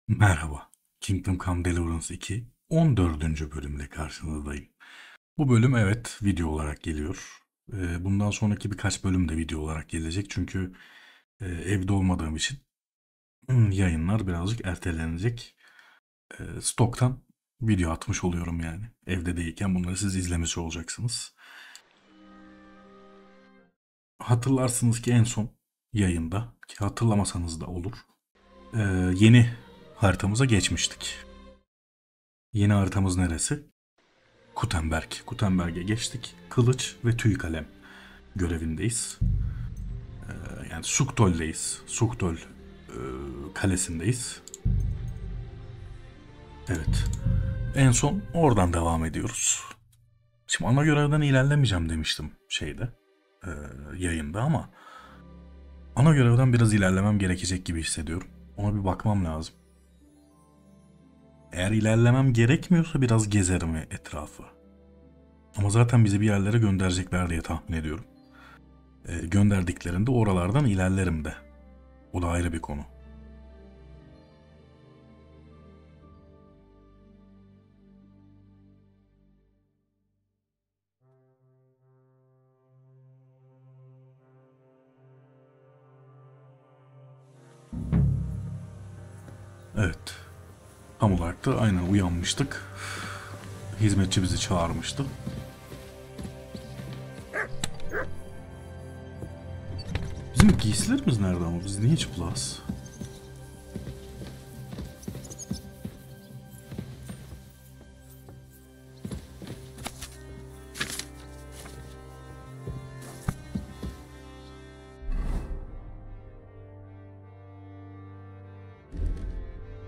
Merhaba. Kingdom Come Deliverance 2 14. bölümle karşınızdayım. Bu bölüm evet video olarak geliyor. Bundan sonraki birkaç bölüm de video olarak gelecek çünkü evde olmadığım için yayınlar birazcık ertelenecek. Stoktan video atmış oluyorum yani. Evde değilken bunları siz izlemiş olacaksınız. Hatırlarsınız ki en son yayında, ki hatırlamasanız da olur, e, yeni haritamıza geçmiştik. Yeni haritamız neresi? Gutenberg. Gutenberg'e geçtik. Kılıç ve tüy kalem görevindeyiz. Yani Suktol'deyiz. Suktol kalesindeyiz. Evet. En son oradan devam ediyoruz. Şimdi ana görevden ilerlemeyeceğim demiştim şeyde. e, Yayında ama ana görevden biraz ilerlemem gerekecek gibi hissediyorum. Ona bir bakmam lazım. Eğer ilerlemem gerekmiyorsa biraz gezerim etrafı. Ama zaten bizi bir yerlere gönderecekler diye tahmin ediyorum. Gönderdiklerinde oralardan ilerlerim de. O da ayrı bir konu. Evet. Tam olarak da aynen uyanmıştık. Hizmetçi bizi çağırmıştı. Bizim giysilerimiz nerede ama biz niye çıplağız?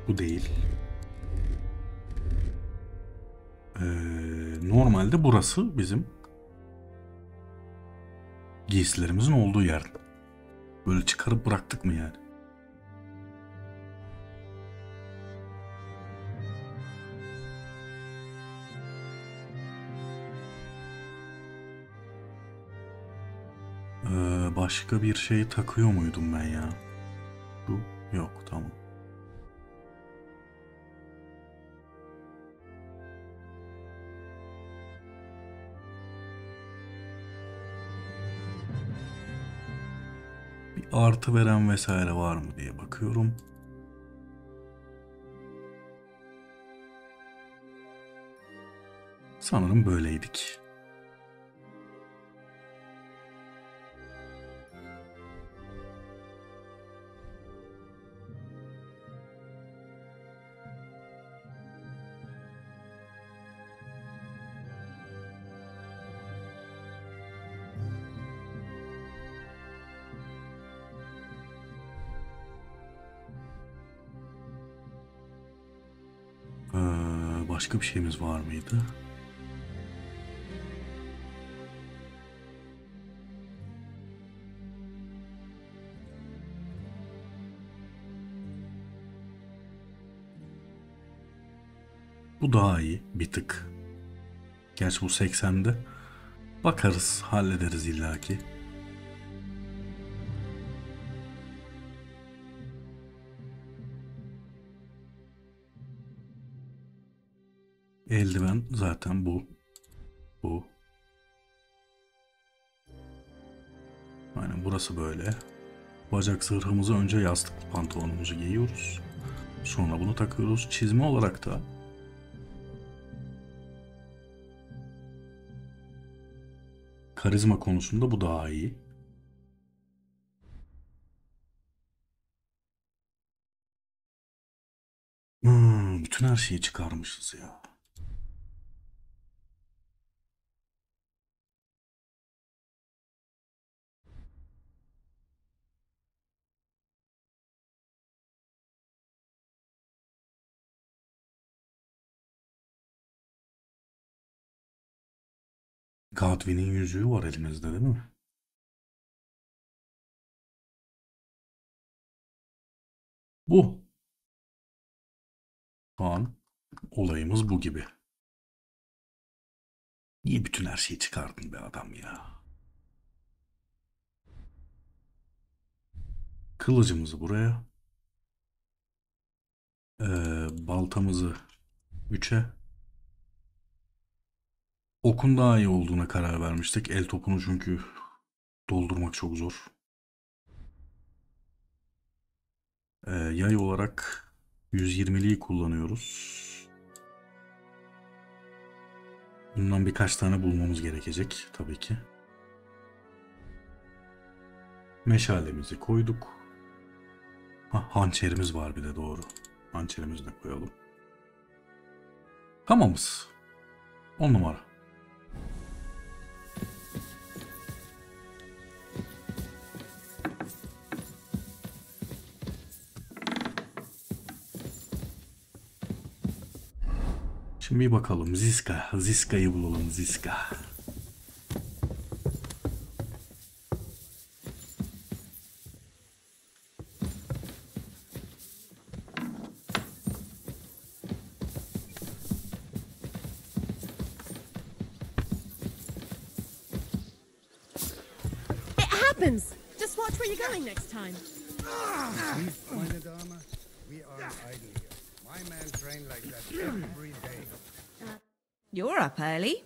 Bu değil. Normalde burası bizim giysilerimizin olduğu yer. Böyle çıkarıp bıraktık mı yani? Başka bir şey takıyor muydum ben ya? Bu yok, tamam. Bir artı veren vesaire var mı diye bakıyorum. Sanırım böyleydik. Başka bir şeyimiz var mıydı? Bu daha iyi bir tık. Gerçi bu 80'de. Bakarız, hallederiz illaki. Eldiven zaten bu. Bu. Aynen burası böyle. Bacak zırhımızı önce yastıklı pantolonumuzu giyiyoruz. Sonra bunu takıyoruz. Çizme olarak da karizma konusunda bu daha iyi. Bütün her şeyi çıkarmışız ya. Godwin'in yüzüğü var elimizde değil mi? Bu. Şu an olayımız bu gibi. Niye bütün her şeyi çıkardın be adam ya? Kılıcımızı buraya. Baltamızı 3'e. Okun daha iyi olduğuna karar vermiştik. El topunu çünkü doldurmak çok zor. Yay olarak 120'liyi kullanıyoruz. Bundan birkaç tane bulmamız gerekecek tabii ki. Meşalemizi koyduk. Hançerimiz var bir de, doğru. Hançerimizi de koyalım. Tamamız. 10 numara. Şimdi bir bakalım. Ziska'yı bulalım. Ziska. Just watch where you're going next time. Meine Dame, we are idle here. My men train like that every day. You're up early.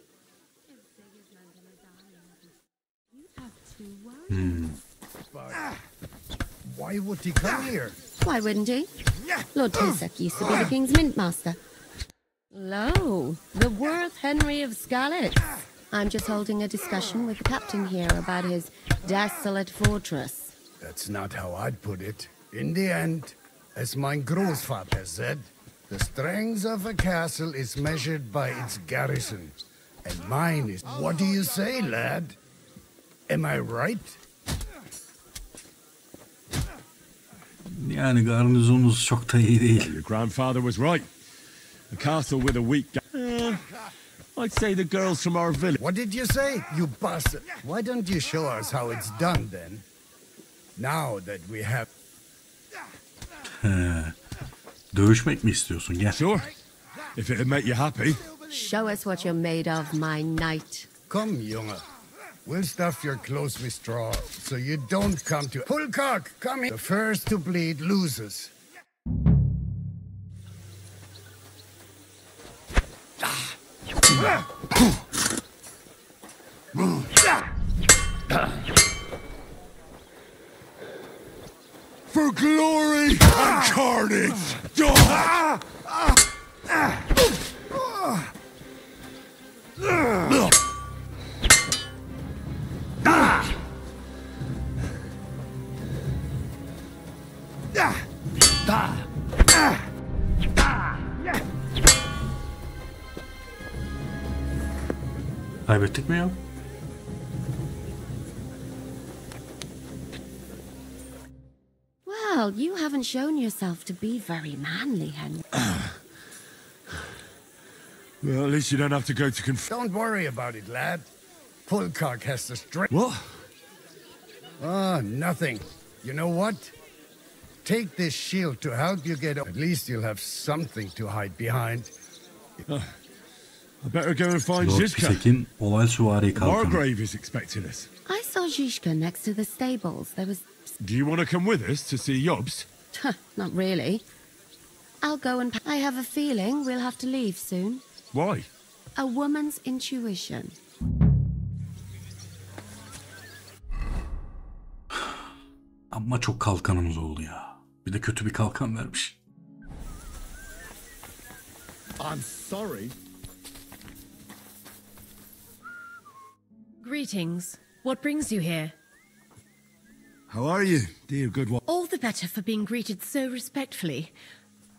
But why would he come here? Why wouldn't he? Lord Tilsek used to be the King's Mint Master. Lo, the Worth Henry of Scarlet. I'm just holding a discussion with the captain here about his desolate fortress. That's not how I'd put it. In the end, as my grandfather said, the strength of a castle is measured by its garrison. And mine is... What do you say, lad? Am I right? Yani garnizonunuz çok da iyi değil. Your grandfather was right. A castle with a weak... I'd say the girls from our village... What did you say, you bastard? Why don't you show us how it's done, then? Now that we have... Dövüşmek mi istiyorsun? Gel. Sure. If it'd make you happy. Show us what you're made of, my knight. Come, Junge. We'll stuff your clothes with straw, so you don't come to... Pullcock, come in. The first to bleed loses. For glory and carnage! Kaybettik mi ya? Well, you haven't shown yourself to be very manly, Henry. Well, at least you don't have to go to Don't worry about it, lad. Pullcock has the strength. What? Ah, nothing. You know what? Take this shield to help you get... At least you'll have something to hide behind. I better go and find Lord Zizka. Pisek'in oval süvari kalkanı. Margrave is expecting us. I saw Zizka next to the stables. There was... Do you want to come with us to see Yobs? Not really. I'll go and... I have a feeling we'll have to leave soon. Why? A woman's intuition. Ama çok kalkanımız oldu ya. Bir de kötü bir kalkan vermiş. I'm sorry. Greetings. What brings you here? How are you, dear good one? All the better for being greeted so respectfully.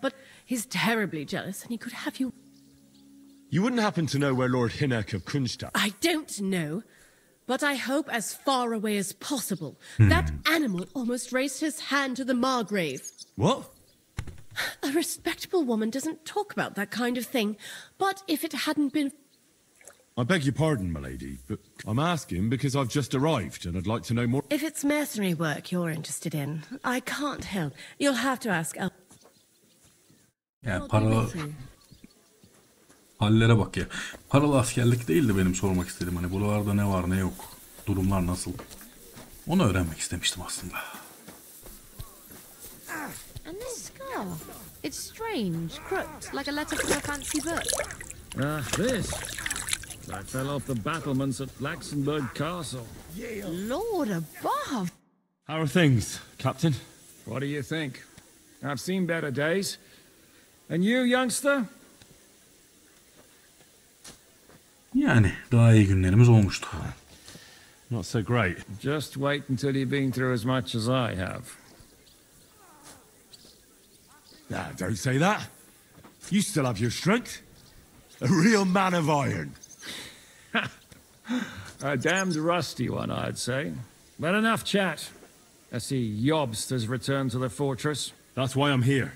But he's terribly jealous and he could have you... You wouldn't happen to know where Lord Hinnock of Kunstad... I don't know, but I hope as far away as possible. That animal almost raised his hand to the Margrave. What? A respectable woman doesn't talk about that kind of thing. But if it hadn't been... I beg your pardon, milady, but I'm asking because I've just arrived and I'd like to know more... If it's mercenary work you're interested in, I can't help. You'll have to ask... Yani paralı... Hallere bak ya. Paralı askerlik değildi benim sormak istediğim. Hani buralarda ne var ne yok. Durumlar nasıl. Onu öğrenmek istemiştim aslında. And this scarf. It's strange, crooked, like a letter from a fancy book. This. I fell off the battlements at Laxenburg Castle. Lord above! How are things, Captain? What do you think? I've seen better days. And you, youngster? Yani daha iyi günlerimiz olmuştu. Not so great. Just wait until you've been through as much as I have. Nah, don't say that. You still have your strength. A real man of iron. A damned rusty one, I'd say. But enough chat. I see Jobst has returned to the fortress. That's why I'm here.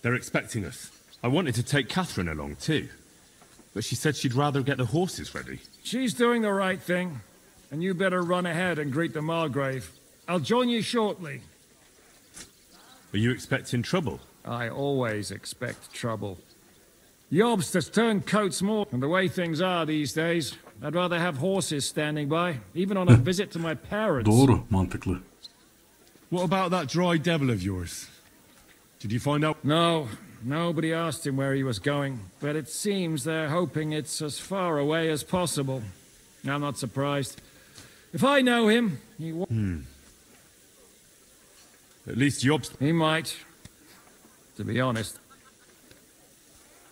They're expecting us. I wanted to take Catherine along too, but she said she'd rather get the horses ready. She's doing the right thing. And you better run ahead and greet the Margrave. I'll join you shortly. Are you expecting trouble? I always expect trouble. Jobst has turned coats more, and the way things are these days, I'd rather have horses standing by, even on a visit to my parents. Doğru, mantıklı. What about that dry devil of yours? Did you find out? No, nobody asked him where he was going, but it seems they're hoping it's as far away as possible. I'm not surprised. If I know him, he won't. At least Jobst. He might, to be honest.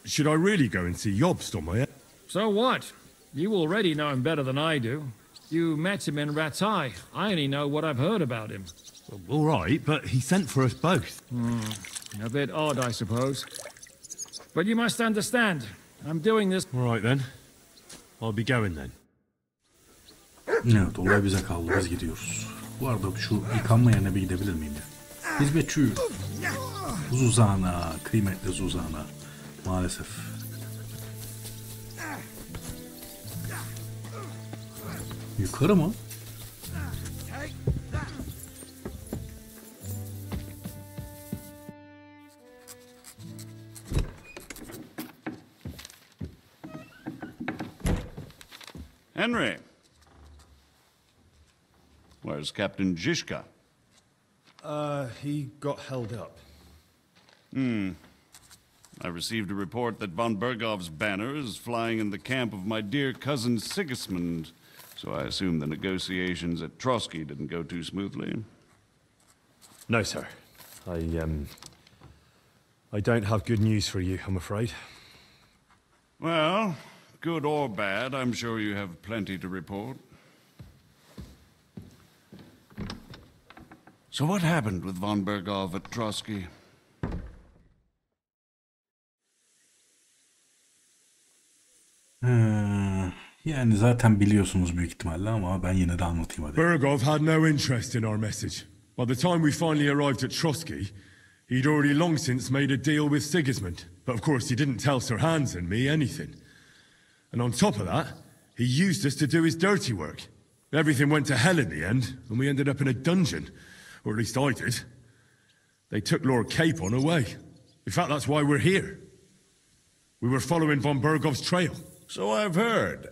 Should I really go and see Jobst on my head? So what? You already know him better than I do. You met him in Ratai. I only know what I've heard about him. All right, but he sent for us both. A bit odd, I suppose. But you must understand, I'm doing this... All right then. I'll be going then. Evet, olay bize kaldı. Biz gidiyoruz. Bu arada şu yıkanma yerine bir gidebilir miyim ya? Hizmetçi. Zuzana. Kıymetli Zuzana. Maalesef. Yukarı mı? Henry. Where's Captain Zizka? He got held up. I received a report that von Bergov's banner is flying in the camp of my dear cousin Sigismund, so I assume the negotiations at Trotsky didn't go too smoothly. No, sir. I don't have good news for you, I'm afraid. Well, good or bad, I'm sure you have plenty to report. So what happened with von Bergov at Trotsky? Yani zaten biliyorsunuz büyük ihtimalle ama ben yine de anlatayım hadi. Bergov had no interest in our message. By the time we finally arrived at Trotsky, he'd already long since made a deal with Sigismund. But of course he didn't tell Sir Hans and me anything. And on top of that, he used us to do his dirty work. Everything went to hell in the end, and we ended up in a dungeon. Or at least I did. They took Lord Capon away. In fact, that's why we're here. We were following von Bergov's trail. So I've heard.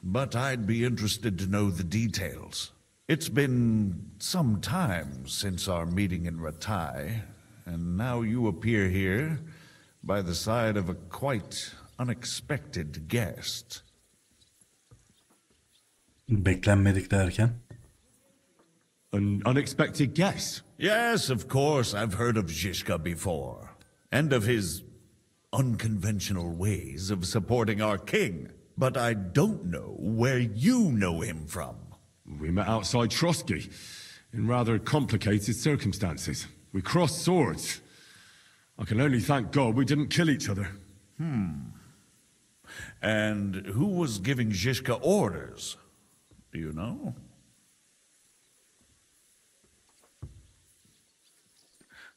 But I'd be interested to know the details. It's been some time since our meeting in Ratai, and now you appear here by the side of a quite unexpected guest. Beklenmedik derken? An unexpected guest? Yes, of course, I've heard of Zizka before, and of his unconventional ways of supporting our king. But I don't know where you know him from. We met outside Trotsky, in rather complicated circumstances. We crossed swords. I can only thank God we didn't kill each other. And who was giving Zizka orders? Do you know?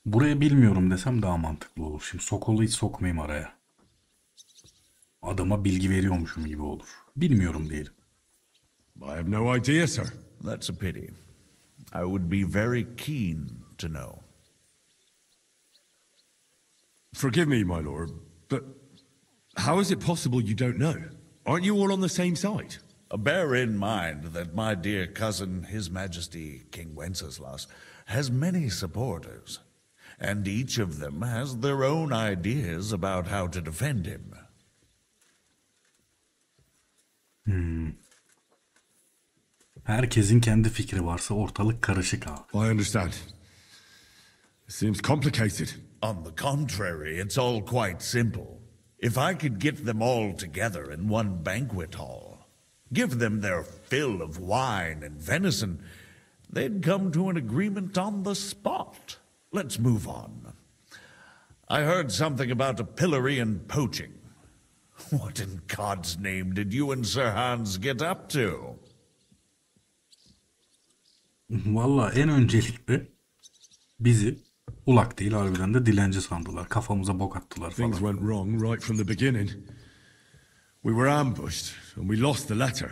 Buraya bilmiyorum desem daha mantıklı olur. Şimdi Sokol'u hiç sokmayayım araya. Adama bilgi veriyormuşum gibi olur. Bilmiyorum diyelim. I have no idea, sir. That's a pity. I would be very keen to know. Forgive me, my lord, but how is it possible you don't know? Aren't you all on the same side? Bear in mind that my dear cousin, His Majesty King Wenceslas, has many supporters. and each of them has their own ideas about how to defend him. Herkesin kendi fikri varsa ortalık karışık abi. I understand. It seems complicated. On the contrary, it's all quite simple. If I could get them all together in one banquet hall, give them their fill of wine and venison, they'd come to an agreement on the spot. Let's move on. I heard something about a pillory and poaching. What in God's name did you and Sir Hans get up to? Valla en öncelikle bizi ulak değil harbiden de dilenci sandılar. Kafamıza bok attılar falan. Things went wrong right from the beginning. We were ambushed, and we lost the letter.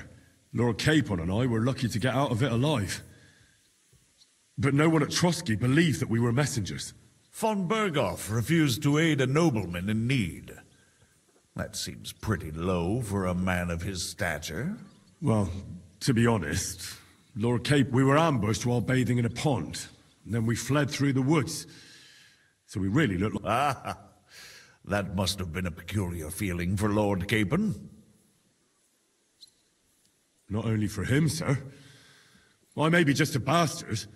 Lord Capon and I were lucky to get out of it alive. But no one at Trotsky believed that we were messengers. Von Berghoff refused to aid a nobleman in need. That seems pretty low for a man of his stature. Well, to be honest, Lord Cape, we were ambushed while bathing in a pond. And then we fled through the woods. So we really looked like... Ah, that must have been a peculiar feeling for Lord Capon. Not only for him, sir. I may be just a bastard,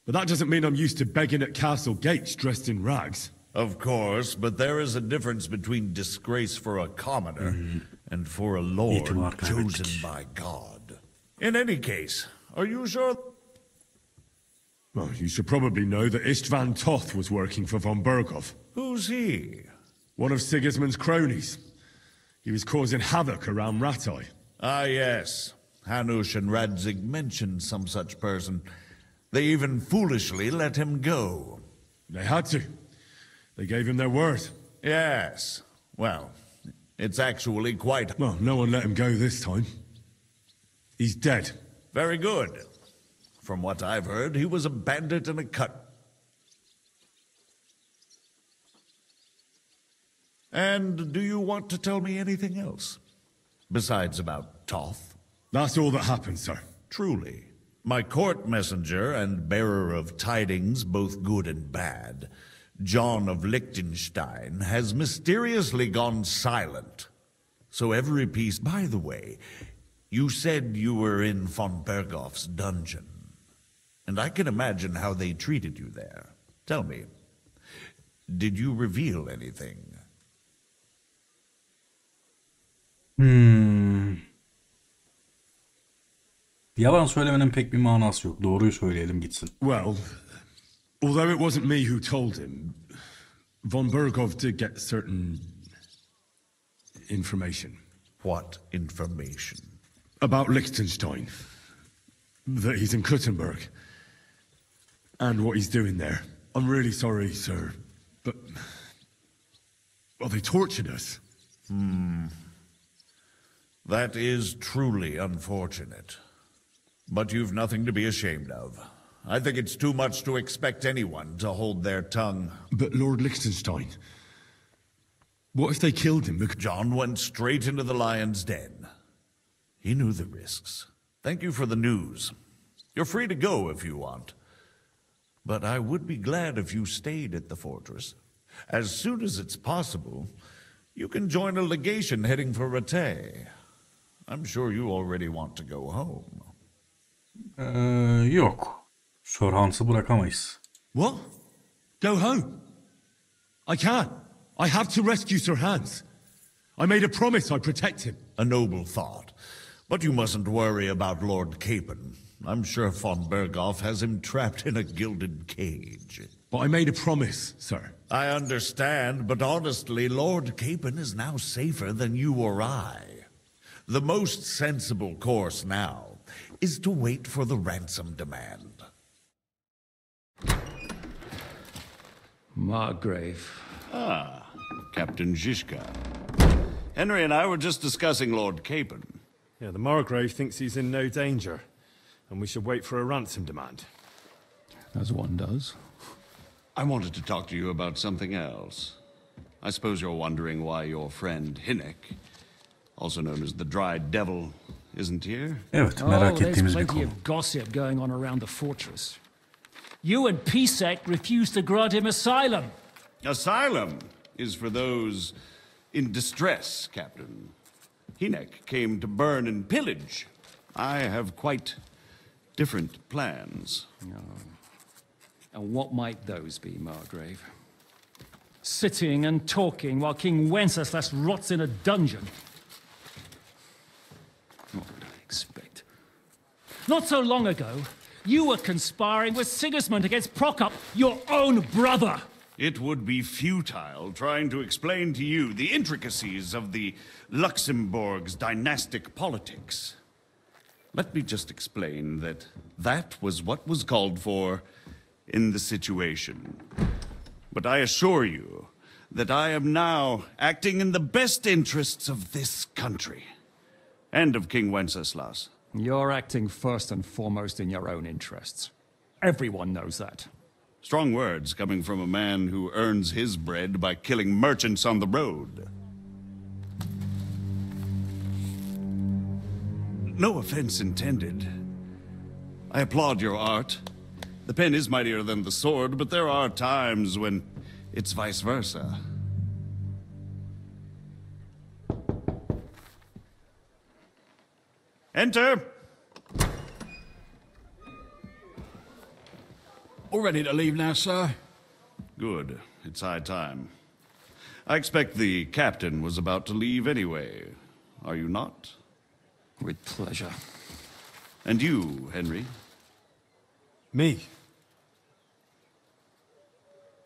but that doesn't mean I'm used to begging at castle gates dressed in rags. Of course, but there is a difference between disgrace for a commoner and for a lord chosen by God. In any case, are you sure... Well, you should probably know that Istvan Toth was working for von Berghoff. Who's he? One of Sigismund's cronies. He was causing havoc around Ratai. Ah, yes. Hanush and Radzig mentioned some such person. They even foolishly let him go. They had to. They gave him their word. Yes. Well, it's actually quite... Well, no one let him go this time. He's dead. Very good. From what I've heard, he was a bandit and a cut. And do you want to tell me anything else? Besides about Toth? That's all that happened, sir. Truly. My court messenger and bearer of tidings, both good and bad, John of Liechtenstein, has mysteriously gone silent. So every piece... By the way, you said you were in von Berghoff's dungeon. And I can imagine how they treated you there. Tell me, did you reveal anything? Yalan söylemenin pek bir manası yok. Doğruyu söyleyelim gitsin. Well, although it wasn't me who told him, von Berghoff did get certain information. What information? About Liechtenstein. That he's in Kuttenberg. And what he's doing there. I'm really sorry, sir, but... Well, they tortured us. That is truly unfortunate. But you've nothing to be ashamed of. I think it's too much to expect anyone to hold their tongue. But Lord Liechtenstein... What if they killed him? John went straight into the lion's den. He knew the risks. Thank you for the news. You're free to go if you want. But I would be glad if you stayed at the fortress. As soon as it's possible, you can join a legation heading for Rattay. I'm sure you already want to go home. Yok. Sir Hans'ı bırakamayız. What? Go home? I can't. I have to rescue Sir Hans. I made a promise I'd protect him. A noble thought. But you mustn't worry about Lord Capon. I'm sure von Berghoff has him trapped in a gilded cage. But I made a promise, sir. I understand, but honestly, Lord Capon is now safer than you or I. The most sensible course now is to wait for the ransom demand. Margrave. Ah, Captain Zizka. Henry and I were just discussing Lord Capon. Yeah, the Margrave thinks he's in no danger, and we should wait for a ransom demand. As one does. I wanted to talk to you about something else. I suppose you're wondering why your friend Hinnek, also known as the Dried Devil, isn't here? Evet, merak there's ettiğimiz bir plenty konu. of gossip going on around the fortress. You and Pisek refused to grant him asylum. Asylum is for those in distress, Captain. Hinek came to burn and pillage. I have quite different plans. And what might those be, Margrave? Sitting and talking while King Wenceslas rots in a dungeon. What would I expect? Not so long ago, you were conspiring with Sigismund against Prokop, your own brother. It would be futile trying to explain to you the intricacies of the Luxembourg's dynastic politics. Let me just explain that that was what was called for in the situation. But I assure you that I am now acting in the best interests of this country and of King Wenceslas. You're acting first and foremost in your own interests. Everyone knows that. Strong words coming from a man who earns his bread by killing merchants on the road. No offense intended. I applaud your art. The pen is mightier than the sword, but there are times when it's vice versa. Enter! All ready to leave now, sir? Good. It's high time. I expect the captain was about to leave anyway. Are you not? With pleasure. And you, Henry? Me?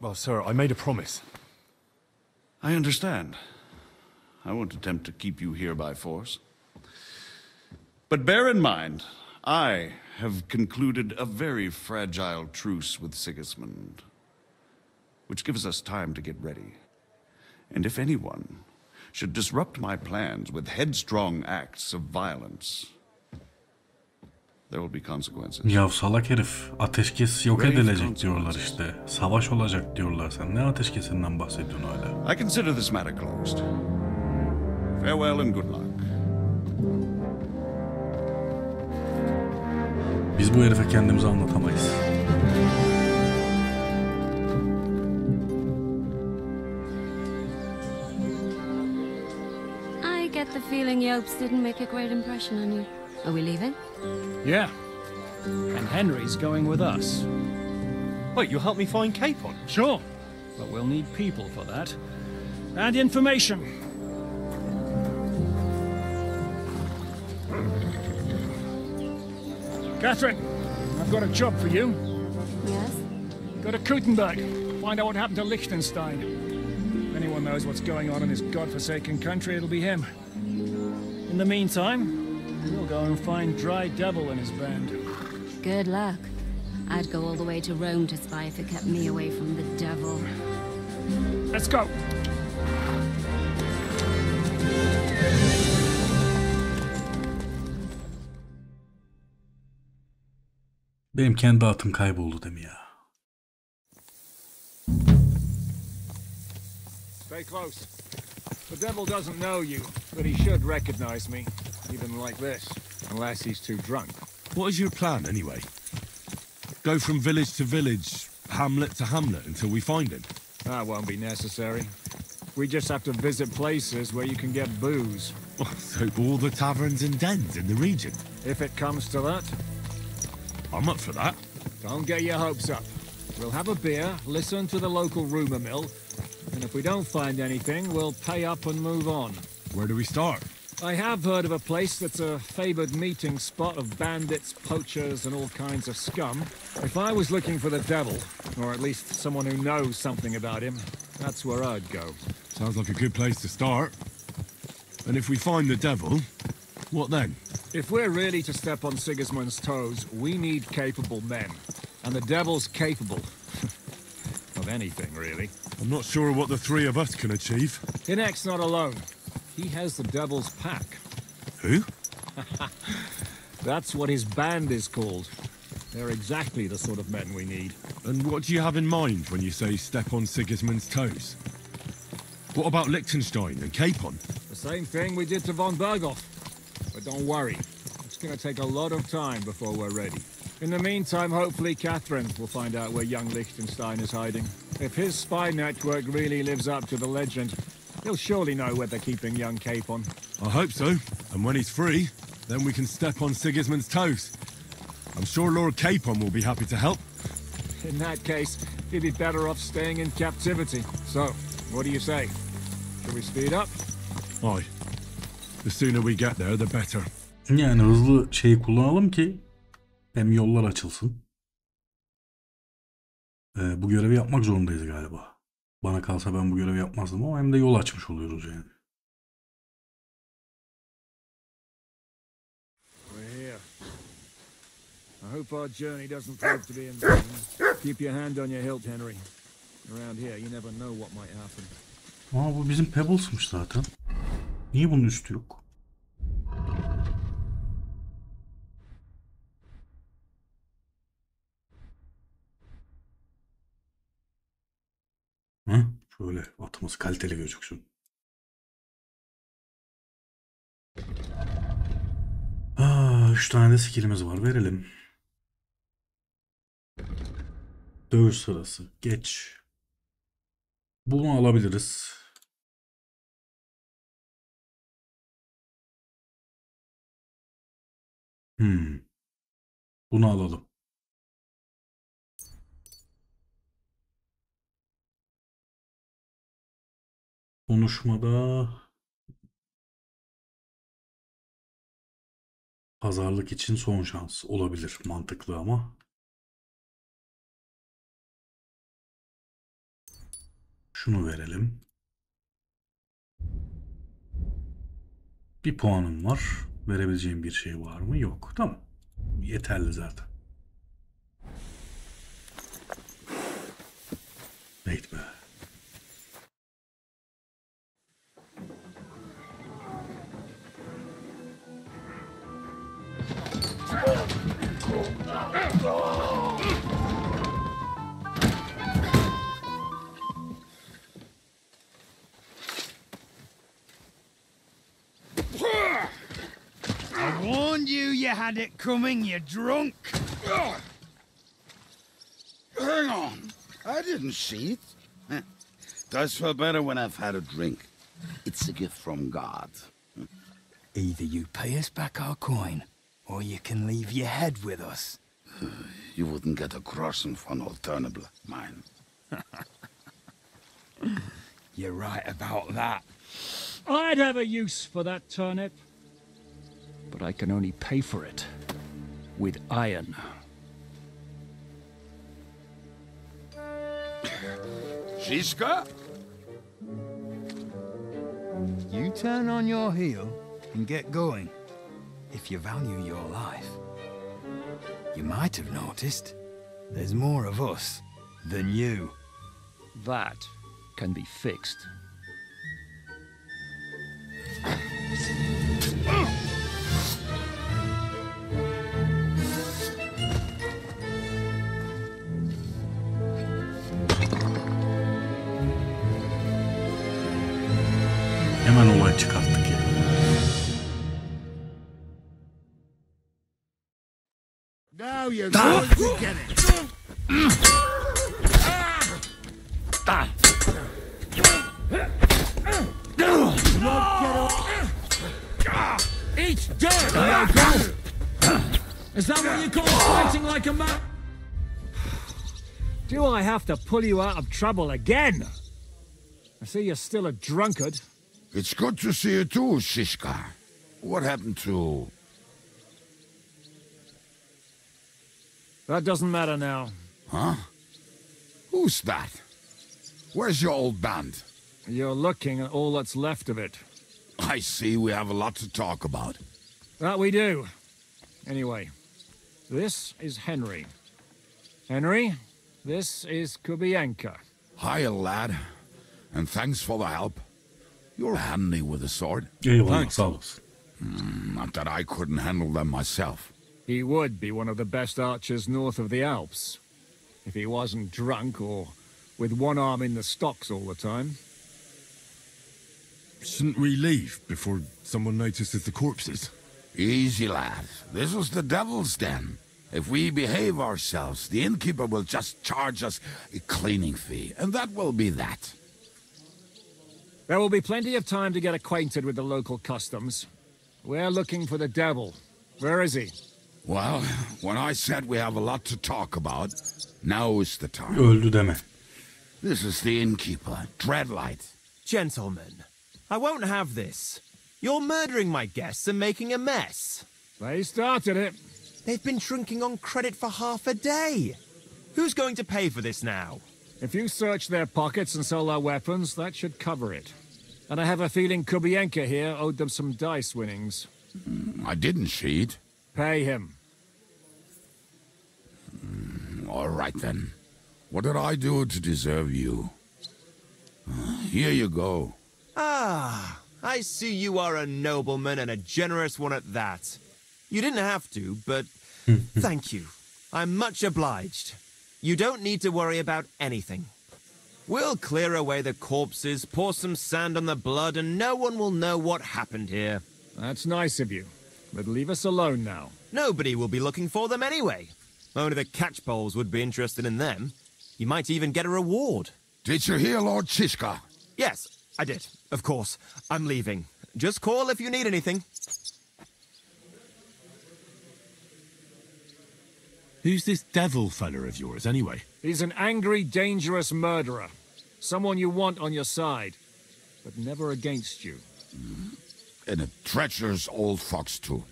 Well, sir, I made a promise. I understand. I won't attempt to keep you here by force. But bear in mind, I have concluded a very fragile truce with Sigismund, which gives us time to get ready. And if anyone should disrupt my plans with headstrong acts of violence, there will be consequences. Ya salak herif, ateşkes yok edilecek diyorlar işte. Savaş olacak diyorlar. Sen ne ateşkesinden bahsediyorsun öyle? I consider this matter closed. Farewell and good luck. Biz bu herife kendimizi anlatamayız. I get the feeling Yopes didn't make a great impression on you. Are we leaving? Yeah. And Henry's going with us. Wait, you'll help me find Capon? Sure. But we'll need people for that. And information. Catherine, I've got a job for you. Yes? Go to Kuttenberg. Find out what happened to Liechtenstein. If anyone knows what's going on in this godforsaken country, it'll be him. In the meantime, we'll go and find Dry Devil and his band. Good luck. I'd go all the way to Rome to spy if it kept me away from the devil. Let's go! Benim kendi atım kayboldu değil mi ya? Stay close. The devil doesn't know you, but he should recognize me, even like this, unless he's too drunk. What is your plan, anyway? Go from village to village, hamlet to hamlet, until we find him? That won't be necessary. We just have to visit places where you can get booze. Oh, so all the taverns and dens in the region? If it comes to that. I'm up for that. Don't get your hopes up. We'll have a beer, listen to the local rumour mill, and if we don't find anything, we'll pay up and move on. Where do we start? I have heard of a place that's a favoured meeting spot of bandits, poachers, and all kinds of scum. If I was looking for the devil, or at least someone who knows something about him, that's where I'd go. Sounds like a good place to start. And if we find the devil, what then? If we're really to step on Sigismund's toes, we need capable men. And the devil's capable. Of anything, really. I'm not sure what the three of us can achieve. Hinek's not alone. He has the devil's pack. Who? That's what his band is called. They're exactly the sort of men we need. And what do you have in mind when you say step on Sigismund's toes? What about Liechtenstein and Capon? The same thing we did to von Berghoff. But don't worry, it's going to take a lot of time before we're ready. In the meantime, hopefully Catherine will find out where young Liechtenstein is hiding. If his spy network really lives up to the legend, he'll surely know where they're keeping young Capon. I hope so. And when he's free, then we can step on Sigismund's toes. I'm sure Lord Capon will be happy to help. In that case, he'd be better off staying in captivity. So, what do you say? Shall we speed up? Aye. The sooner we get there, the better. Yani hızlı şeyi kullanalım ki hem yollar açılsın. Bu görevi yapmak zorundayız galiba. Bana kalsa ben bu görevi yapmazdım ama hem de yol açmış oluyoruz yani. We're here. I hope our journey doesn't prove to be in vain. Keep your hand on your hilt, Henry. Around here, you never know what might happen. Aa, bu bizim Pebbles'mış zaten. Niye bunun üstü yok? Hı? Şöyle atımız kaliteli gözüksün. Aa, 3 tane de skillimiz var. Verelim. Dövüş sırası. Geç. Bunu alabiliriz. Bunu alalım. Konuşmada pazarlık için son şans olabilir. Mantıklı ama. Şunu verelim. Bir puanım var. Verebileceğim bir şey var mı? Yok. Tamam. Yeterli zaten. Neydi be? I warned you you had it coming, you drunk. Hang on. I didn't see it. Does feel better when I've had a drink. It's a gift from God. Either you pay us back our coin, or you can leave your head with us. You wouldn't get a crossing for an alternative, mine. You're right about that. I'd have a use for that turnip. But I can only pay for it with iron. Shiska? You turn on your heel and get going. If you value your life. You might have noticed there's more of us than you. That can be fixed. Hemen olay çıkarttık ya. Now you're going to get it. Eat dirt! Is that what you call fighting like a man? Do I have to pull you out of trouble again? I see you're still a drunkard. It's good to see you too, Shishka. What happened to... That doesn't matter now. Huh? Who's that? Where's your old band? You're looking at all that's left of it. I see we have a lot to talk about. That we do. Anyway, this is Henry. Henry, this is Kubienka. Hiya, lad. And thanks for the help. You're handy with a sword. Eyvallah, sağ olasın. Not that I couldn't handle them myself. He would be one of the best archers north of the Alps. If he wasn't drunk or with one arm in the stocks all the time. Shouldn't we leave before someone notices the corpses? Easy, lad. This was the devil's den. If we behave ourselves, the innkeeper will just charge us a cleaning fee, and that will be that. There will be plenty of time to get acquainted with the local customs. We're looking for the devil. Where is he? Well, when I said we have a lot to talk about, now is the time. Öldü deme. This is the innkeeper, Dreadlight. Gentlemen, I won't have this. You're murdering my guests and making a mess. They started it. They've been drinking on credit for half a day. Who's going to pay for this now? If you search their pockets and sell their weapons, that should cover it. And I have a feeling Kubienka here owed them some dice winnings. I didn't cheat. Pay him. All right, then. What did I do to deserve you? Here you go. Ah, I see you are a nobleman and a generous one at that. You didn't have to, but thank you. I'm much obliged. You don't need to worry about anything. We'll clear away the corpses, pour some sand on the blood, and no one will know what happened here. That's nice of you. But leave us alone now. Nobody will be looking for them anyway. Only the catchpoles would be interested in them. You might even get a reward. Did you hear Lord Chishka? Yes, I did. Of course. I'm leaving. Just call if you need anything. Who's this devil fella of yours, anyway? He's an angry, dangerous murderer. Someone you want on your side, but never against you. And a treacherous old fox, too.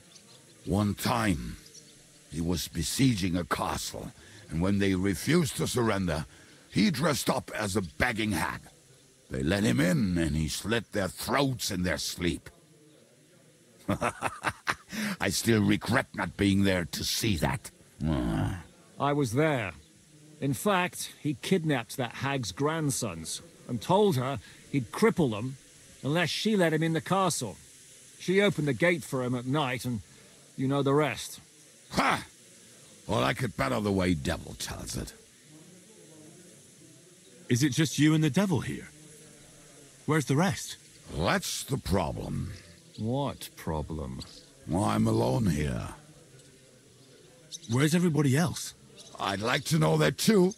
One time, he was besieging a castle, and when they refused to surrender, he dressed up as a begging hag. They let him in, and he slit their throats in their sleep. I still regret not being there to see that. I was there. In fact, he kidnapped that hag's grandsons and told her he'd cripple them unless she let him in the castle. She opened the gate for him at night, and you know the rest. Ha! Well, I could better the way Devil tells it. Is it just you and the devil here? Where's the rest? That's the problem. What problem? Well, I'm alone here. Where's everybody else? I'd like to know that too.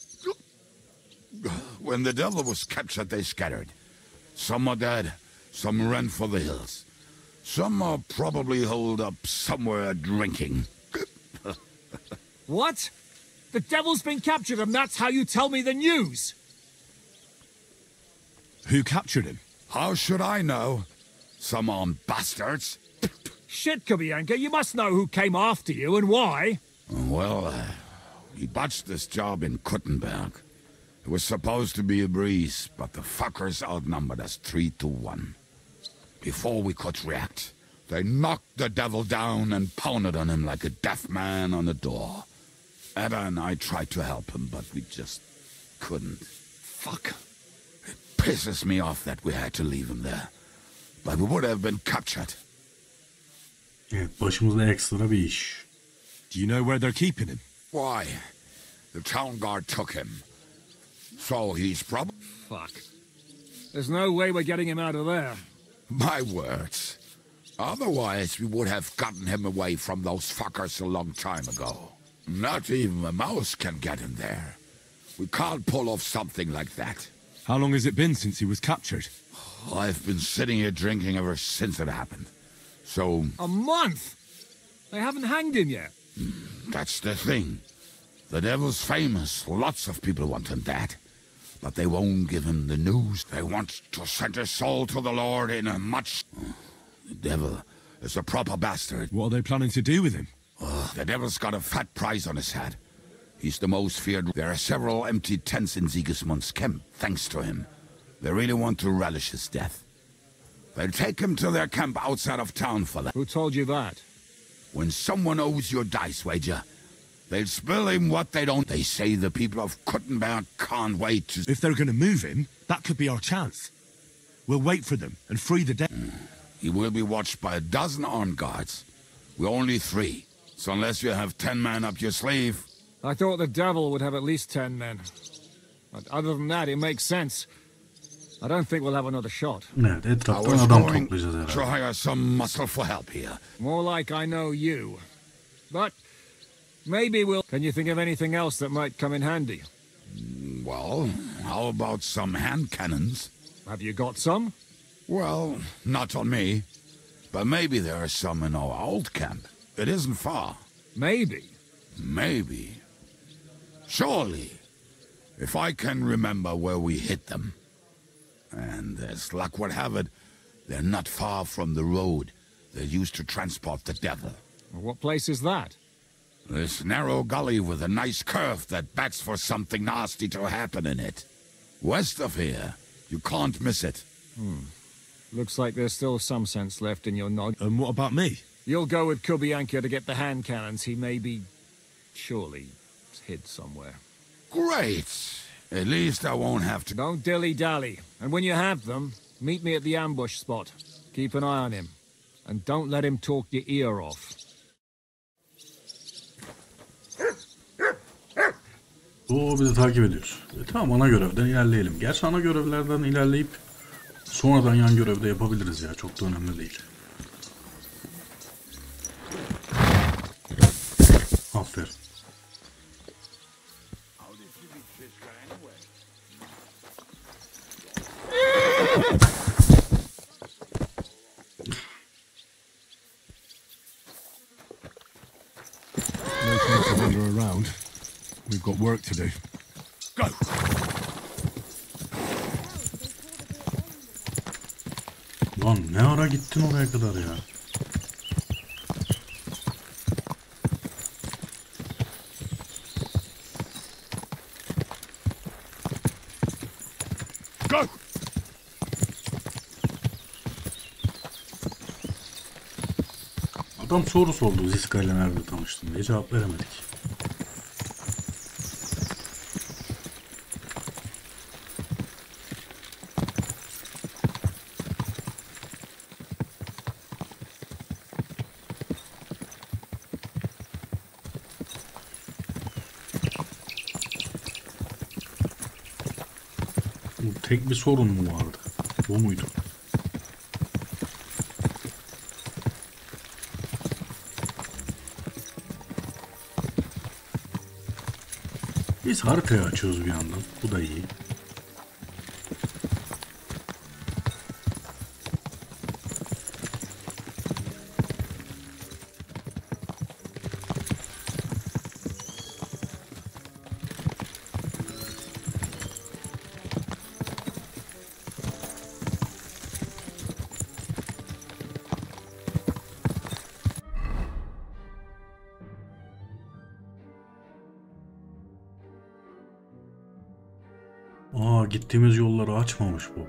When the devil was captured, they scattered. Some are dead, some ran for the hills. Some are probably holed up somewhere drinking. What? The devil's been captured and that's how you tell me the news? Who captured him? How should I know? Some armed bastards. Shit, Kubienka, you must know who came after you and why. Well, we botched this job in Kuttenberg. It was supposed to be a breeze, but the fuckers outnumbered us 3-1. Before we could react, they knocked the devil down and pounded on him like a deaf man on a door. Ada and I tried to help him, but we just couldn't. Fuck. It pisses me off that we had to leave him there. But we would have been captured. Evet, başımızda ekstra bir iş. Do you know where they're keeping him? Why? The town guard took him. So he's probably... Fuck. There's no way we're getting him out of there. My words. Otherwise, we would have gotten him away from those fuckers a long time ago. Not even a mouse can get him there. We can't pull off something like that. How long has it been since he was captured? I've been sitting here drinking ever since it happened. So... A month? They haven't hanged him yet. That's the thing. The devil's famous. Lots of people want him dead. But they won't give him the news. They want to send his soul to the Lord in a much... The devil is a proper bastard. What are they planning to do with him? The devil's got a fat price on his head. He's the most feared. There are several empty tents in Sigismund's camp, thanks to him. They really want to relish his death. They'll take him to their camp outside of town for that. Who told you that? When someone owes your dice wager, they'll spill him what they don't. They say the people of Kuttenberg can't wait to... If they're going to move him, that could be our chance. We'll wait for them and free the devil. He will be watched by 12 armed guards. We're only 3. So unless you have 10 men up your sleeve... I thought the devil would have at least 10 men. But other than that, it makes sense. I don't think we'll have another shot. Evet, I etraftan was adam going toplayacağız to herhalde. hire some muscle for help here. More like I know you. But Maybe we'll... Can you think of anything else that might come in handy? Well, how about some hand cannons? Have you got some? Well, not on me. But maybe there are some in our old camp. It isn't far. Maybe. Maybe. Surely. If I can remember where we hit them. And as luck would have it, they're not far from the road that used to transport the devil. Well, what place is that? This narrow gully with a nice curve that backs for something nasty to happen in it. West of here. You can't miss it. Looks like there's still some sense left in your nod. And what about me? You'll go with Kubianka to get the hand cannons. He may be... surely hid somewhere. Great! At least I won't have to... Don't dilly-dally. And when you have them, meet me at the ambush spot. Keep an eye on him. And don't let him talk your ear off. O bizi takip ediyor. Tamam, ana görevden ilerleyelim. Gerçi ana görevlerden ilerleyip sonradan yan görevde yapabiliriz ya. Çok da önemli değil. Aferin. No time to wander around. We've got work to do. Go! Lan ne ara gittin oraya kadar ya? Go! Adam soru sordu Ziska ile nerede tanıştın diye, cevap veremedik. Tek bir sorun mu vardı? Bu muydu? Biz haritayı açıyoruz bir yandan. Bu da iyi. Aa, gittiğimiz yolları açmamış bu.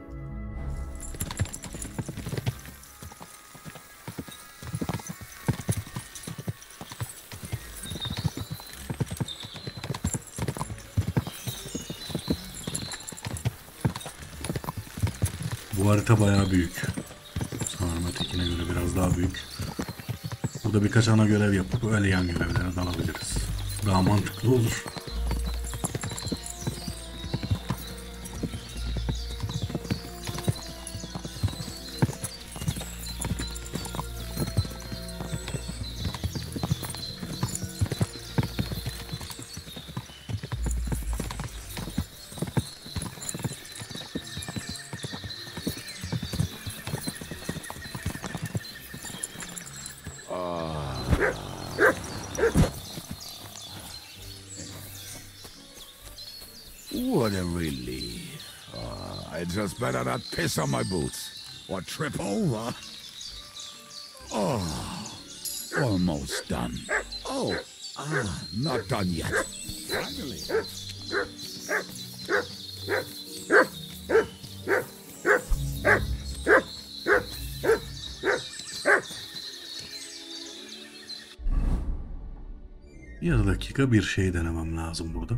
Bu harita bayağı büyük. Sanırım ötekine göre biraz daha büyük. Burada birkaç ana görev yapıp öyle yan görevlere dalabiliriz. Daha mantıklı olur. What a relief. I just better not piss on my boots. Or trip over. Oh, almost done. Oh, not done yet. Finally. Bir dakika, bir şey denemem lazım burada.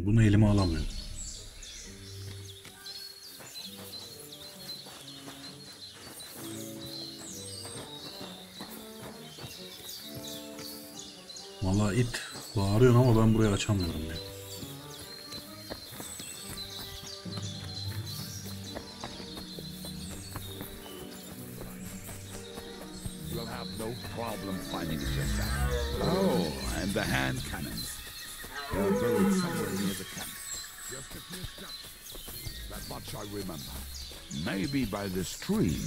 Bunu elime alamıyorum. Vallahi it bağırıyor ama ben burayı açamıyorum ya. you'll have no problem finding it yourself. Oh, and the hand cannons. They're buried somewhere near the camp. Just a few steps. That much I remember. Maybe by the stream.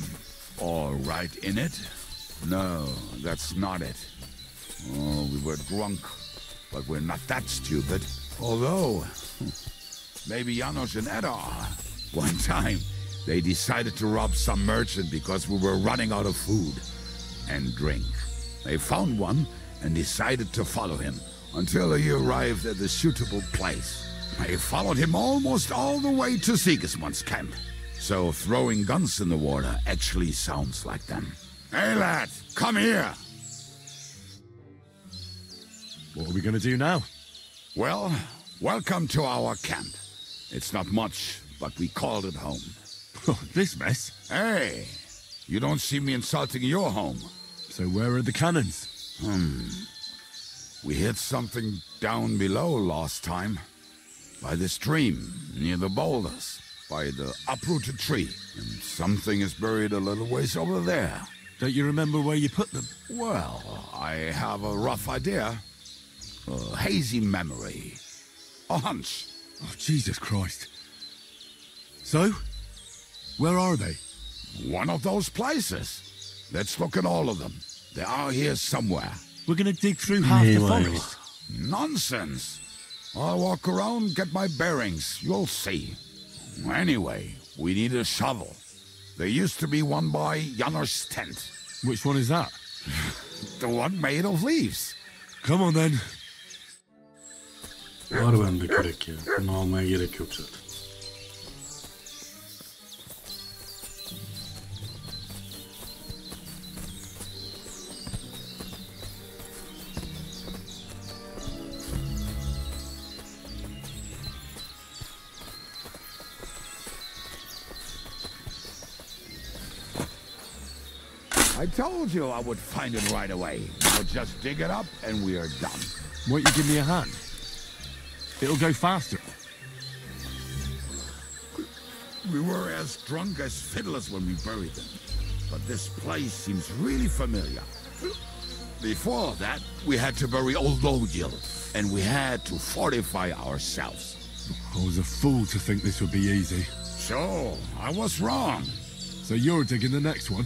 Or right in it? No, that's not it. Oh, we were drunk. But we're not that stupid. Although, maybe Janos and Ed are. One time, they decided to rob some merchant because we were running out of food and drink. They found one and decided to follow him until he arrived at a suitable place. They followed him almost all the way to Sigismund's camp. So throwing guns in the water actually sounds like them. Hey lad, come here! What are we gonna do now? Well, welcome to our camp. It's not much, but we called it home. This mess? Hey, you don't see me insulting your home. So where are the cannons? We hit something down below last time. By the stream, near the boulders. By the uprooted tree. And something is buried a little ways over there. Don't you remember where you put them? Well, I have a rough idea. A hazy memory. A hunch. Oh, Jesus Christ. So? Where are they? One of those places. Let's look at all of them. They are here somewhere. We're gonna dig through half the forest. Nonsense. I'll walk around, get my bearings. You'll see. Anyway, we need a shovel. There used to be one by Janos' tent. Which one is that? The one made of leaves. Come on then. Var bende kürek ya. Bunu almaya gerek yok zaten. I told you I would find it right away. Now just dig it up and we are done. Won't you give me a hand? It'll go faster. We were as drunk as fiddlers when we buried them. But this place seems really familiar. Before that, we had to bury old Yüzyıl, and we had to fortify ourselves. I was a fool to think this would be easy. So, I was wrong. So you're digging the next one?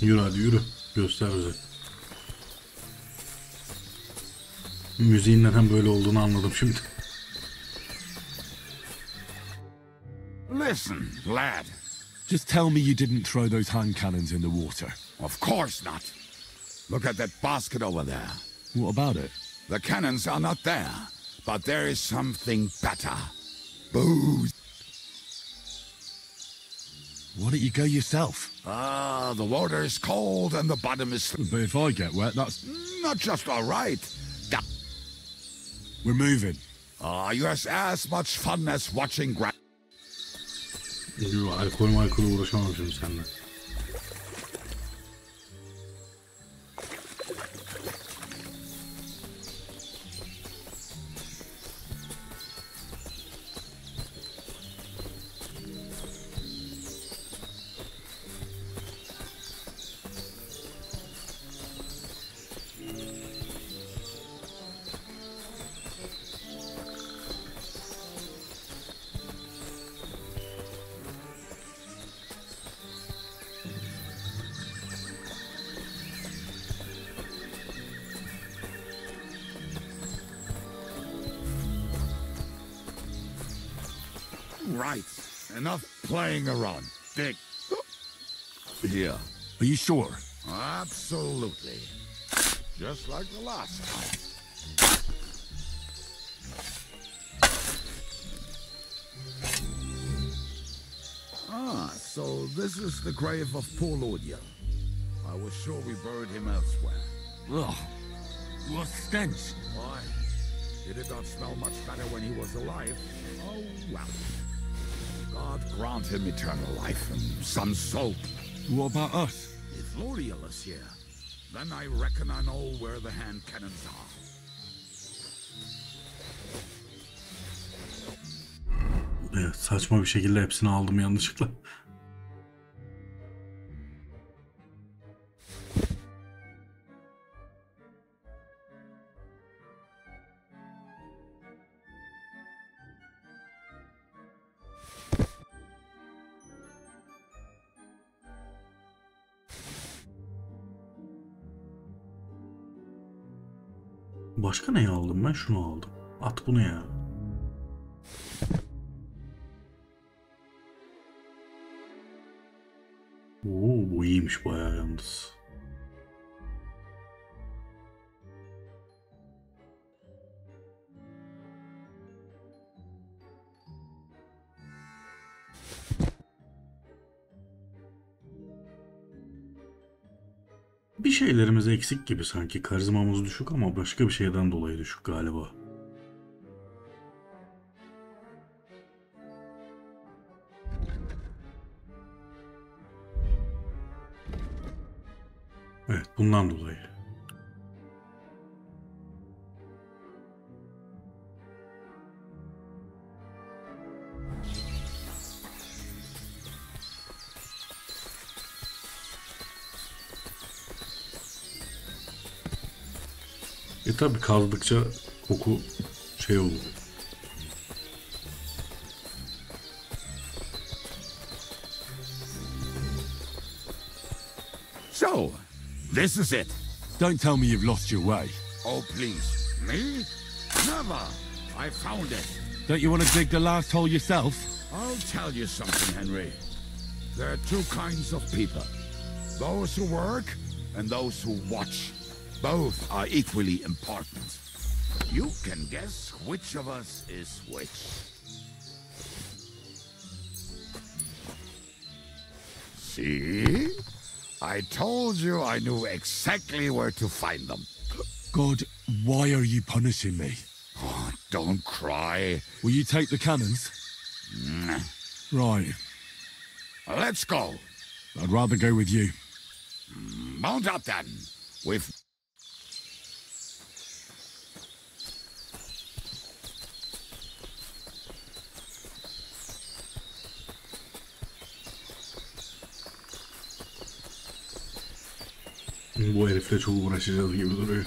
Yürü hadi yürü. Göster bize. Müziğin neden böyle olduğunu anladım şimdi. Listen, lad. Just tell me you didn't throw those hand cannons in the water. Of course not. Look at that basket over there. What about it? The cannons are not there, but there is something better. Booze. Why don't you go yourself? The water is cold and the bottom is... But if I get wet, that's... Not just all right. We're moving. You have as much fun as watching Yo, alkol uğraşamam şimdi seninle. Right. Enough playing around. Dig. Here. Are you sure? Absolutely. Just like the last time. So this is the grave of poor Yüzyıl. I was sure we buried him elsewhere. Ugh. What stench. Why? He did not smell much better when he was alive. Oh, well. God grant him eternal life and some soap. What about us? If Yüzyıl is here, then I reckon I know where the hand cannons are. Evet, saçma bir şekilde hepsini aldım yanlışlıkla. Başka neyi aldım ben? Şunu aldım. At bunu ya. Oo, bu iyiymiş bayağı yalnız. Bir şeylerimiz eksik gibi sanki. Karizmamız düşük ama başka bir şeyden dolayı düşük galiba. Evet, bundan dolayı. Tabi kazdıkça koku şey olur. So, this is it. Don't tell me you've lost your way. Oh, please. Me? Never. I found it. Don't you want to dig the last hole yourself? I'll tell you something, Henry. There are two kinds of people. Those who work and those who watch. Both are equally important. You can guess which of us is which. See? I told you I knew exactly where to find them. God, why are you punishing me? Oh, don't cry. Will you take the cannons? Right. Let's go. I'd rather go with you. Mount up then. We've... Bu herifle çok uğraşacağız gibi duruyor.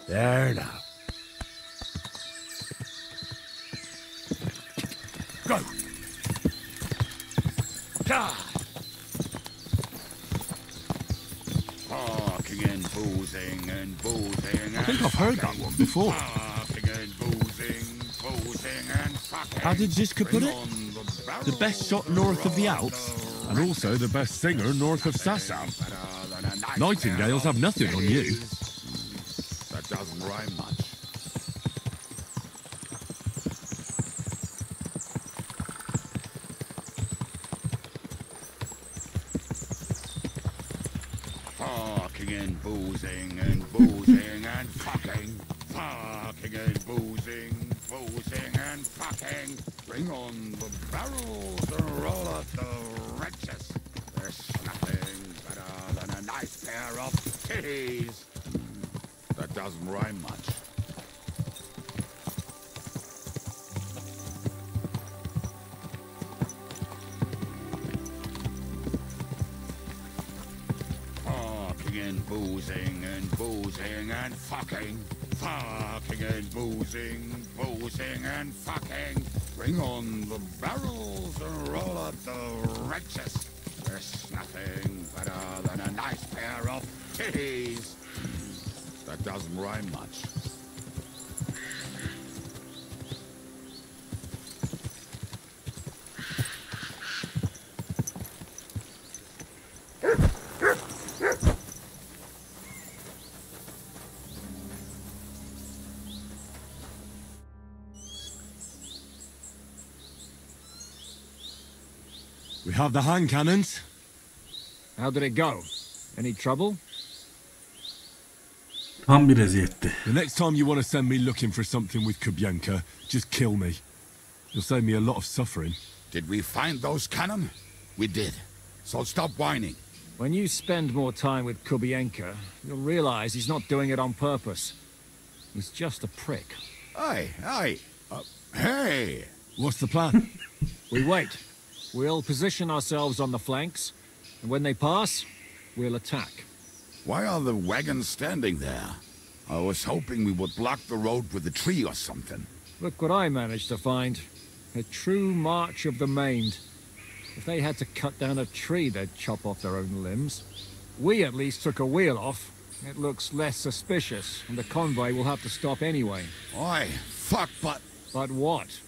There now. Go. Barking and boozing and boozing. I think I've heard that one before. Barking and boozing and fucking. How did Ziska put it? The best shot north of the Alps, and also the best singer north of Sassam. Nightingales have nothing on you. That doesn't rhyme much. Barking and boozing and fucking. Barking and boozing and fucking. Bring on the barrels and roll out the wretches. There's nothing better than a nice pair of titties. That doesn't rhyme much. Barking and boozing and fucking. Fucking and boozing and fucking. Bring on the barrels and roll out the wretches. There's nothing better than a nice pair of titties. That doesn't rhyme much. We have the hand cannons. How did it go? Any trouble? Tam bir eziyetti. The next time you want to send me looking for something with Kubienka, just kill me. You'll save me a lot of suffering. Did we find those cannon? We did. So stop whining. When you spend more time with Kubienka, you'll realize he's not doing it on purpose. He's just a prick. Aye. Hey! What's the plan? We wait. We'll position ourselves on the flanks, and when they pass, we'll attack. Why are the wagons standing there? I was hoping we would block the road with a tree or something. Look what I managed to find. A true march of the maimed. If they had to cut down a tree, they'd chop off their own limbs. We at least took a wheel off. It looks less suspicious, and the convoy will have to stop anyway. Oi, fuck, but... But what?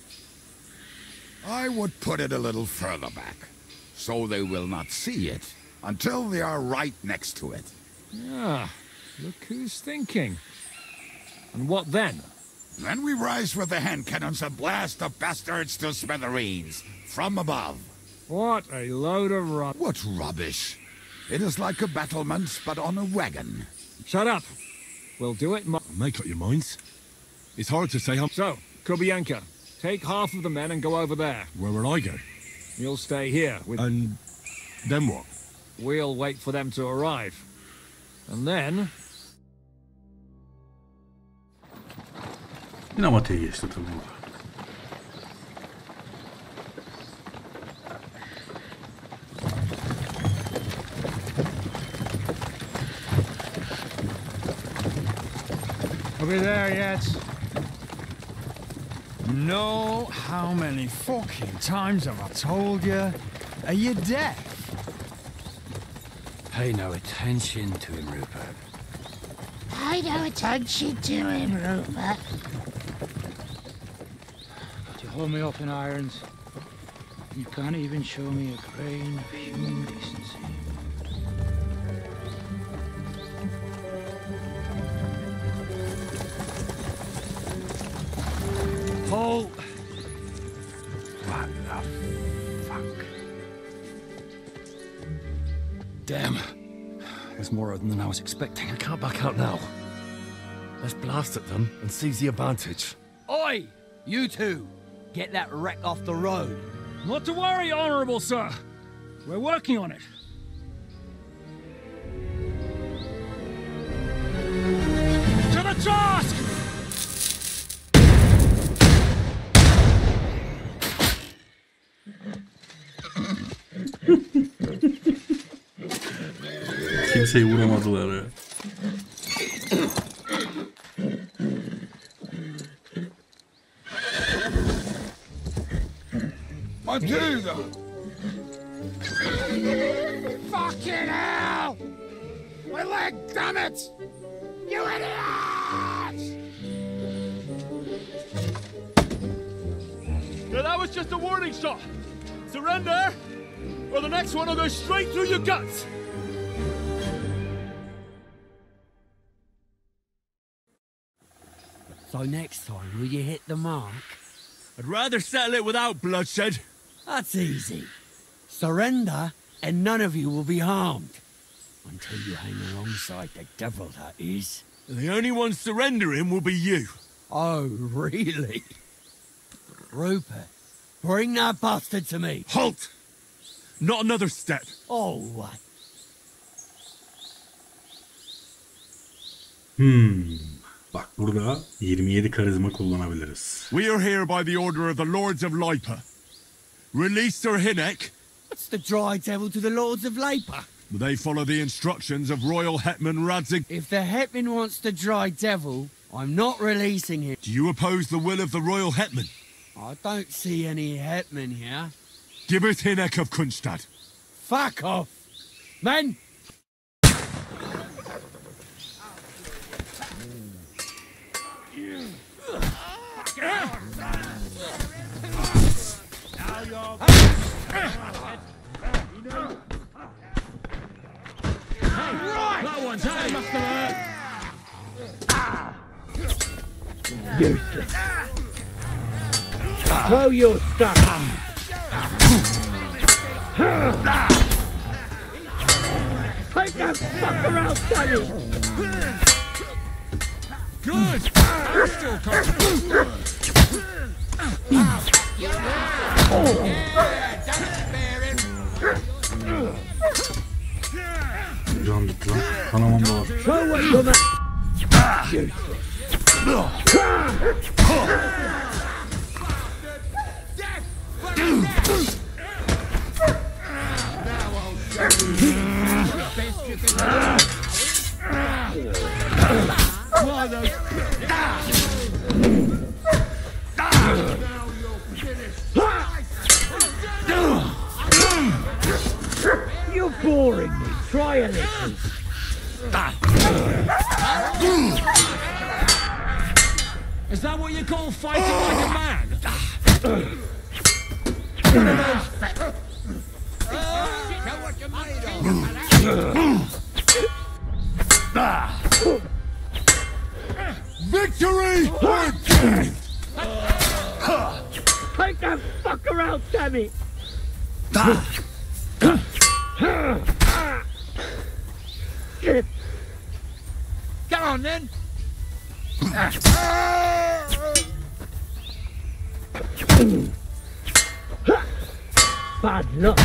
I would put it a little further back, so they will not see it until they are right next to it. Ah, look who's thinking. And what then? Then we rise with the hand cannons and blast the bastards to smithereens, from above. What a load of rubbish. What rubbish? It is like a battlement, but on a wagon. Shut up. We'll do it. Make up your minds. It's hard to say how... So, Kubianka, take half of the men and go over there. Where will I go? You'll stay here with... And then what? We'll wait for them to arrive. And then... Sinematiğe geçti tabii burada. Are we there yet? No, how many fucking times have I told you? Are you deaf? Pay no attention to him, Rupert. Pay no attention to him, Rupert. But you hold me up in irons. You can't even show me a grain of human decency. Paul! What the fuck? Damn. There's more of them than I was expecting. I can't back out now. Let's blast at them and seize the advantage. Oi! You two! Get that wreck off the road. Not to worry, Honourable Sir. We're working on it. To the task! Kimseyi vuramadılar ya. Matilda! Fucking hell! My leg, damn it! You idiots! Yeah, that was just a warning shot. Surrender, or the next one will go straight through your guts. So next time, will you hit the mark? I'd rather settle it without bloodshed. That's easy. Surrender, and none of you will be harmed. Until you hang alongside the devil, that is. The only one surrendering will be you. Oh, really? Rupert, bring that bastard to me. Halt! Not another step. Oh, what? Bak burada 27 karizma kullanabiliriz. We are here by the order of the Lords of Lipa. Release Sir Hinnek. What's the dry devil to the Lords of Labour? They follow the instructions of Royal Hetman Radzig. If the Hetman wants the dry devil, I'm not releasing him. Do you oppose the will of the Royal Hetman? I don't see any Hetman here. Give it Hinnek of Kunstad. Fuck off! Men! That one's out. Must have hurt. Useless. Throw your stuff. Take that fucker out, Sonny! Good! Still Can bitti lan. Kanamam da var. Show what you're useless. boring me. Try a little. Is that what you call fighting like a man? Victory! Take that fucker out, damn it! Go on then! Bad luck.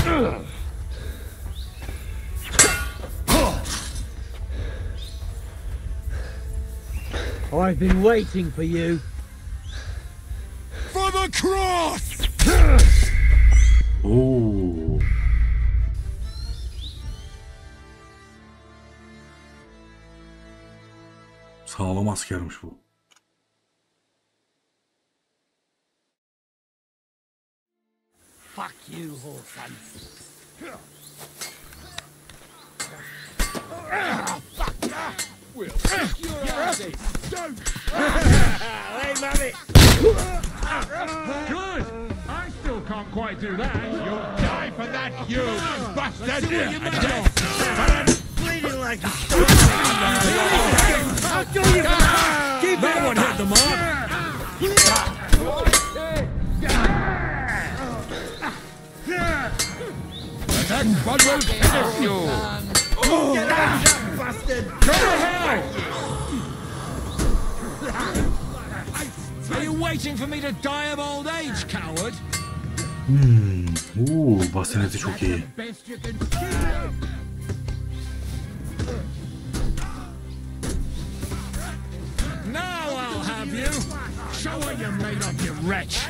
I've been waiting for you. For the cross! Oo. Sağlam askermiş bu. Fuck you, Horson. We'll kick your asses. Hey, mammy. Good. I still can't quite do that. You'll die for that, you bastard! Bleeding like a I'll do you for that. Keep That one hit the mark. The next one will finish you! Get out, you bastard! Go to hell! Are you waiting for me to die of old age, coward? Basineti çok iyi. Now I'll have you. Show what you're made of, you wretch.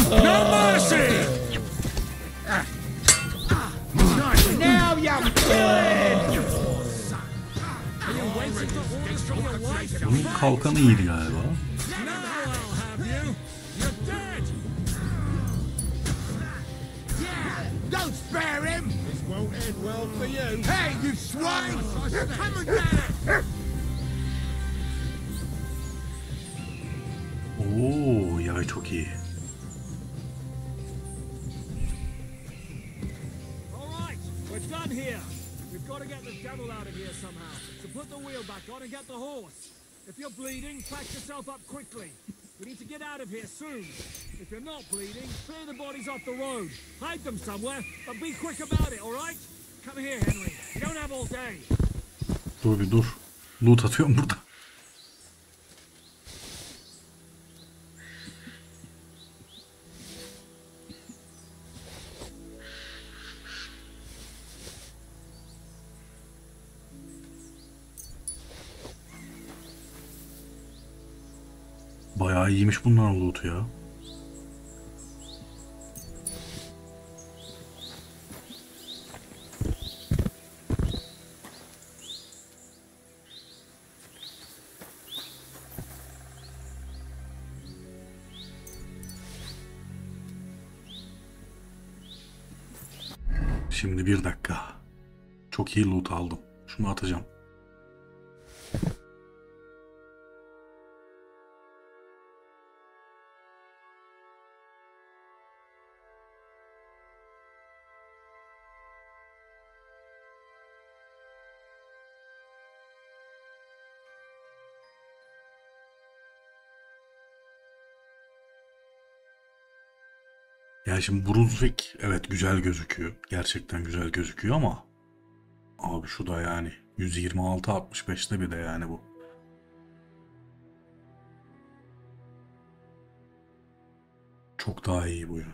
No mercy! Now you're dead! Are you waiting for orders from your wife? Bunun kalkanı iyiydi galiba. Now I'll have you. You're dead. Don't spare him! This won't end well for you. Hey, you swine! Come and get it! Oo, yay çok iyi. All right, we're done here. We've got to get the devil out of here somehow. So put the wheel back on and get the horse. If you're bleeding, patch yourself up quickly. We need to get out of here soon. If you're not bleeding, clear the bodies off the road. Hide them somewhere, but be quick about it, all right? Come here, Henry. You don't have all day. Dur bir dur. Loot atıyorum burada. Bayağı iyiymiş bunların loot'u ya. Şimdi bir dakika. Çok iyi loot aldım. Şunu atacağım. Yani şimdi Brunswick evet güzel gözüküyor. Gerçekten güzel gözüküyor ama abi şu da yani 126-65'te bir de yani bu. Çok daha iyi bu ya.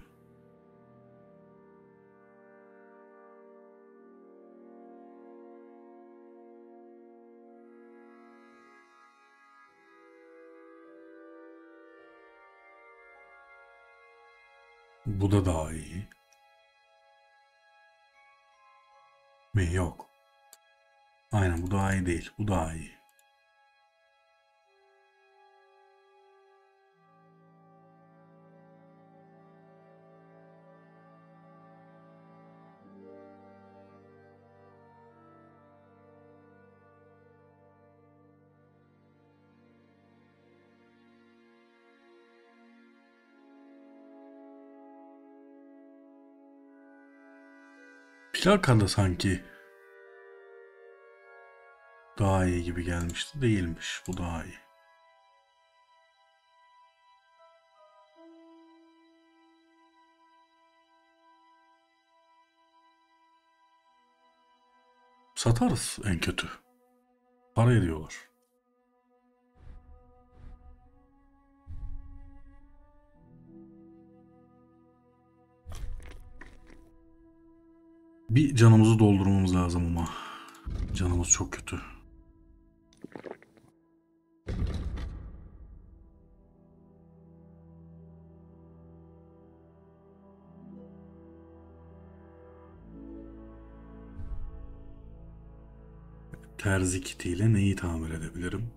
Bu da daha iyi. Mi? Yok. Aynen bu daha iyi değil. Bu daha iyi. Plaka da sanki daha iyi gibi gelmişti. Değilmiş. Bu daha iyi. Satarız en kötü. Para ediyorlar. Bir canımızı doldurmamız lazım ama. Canımız çok kötü. Terzi kitiyle neyi tamir edebilirim?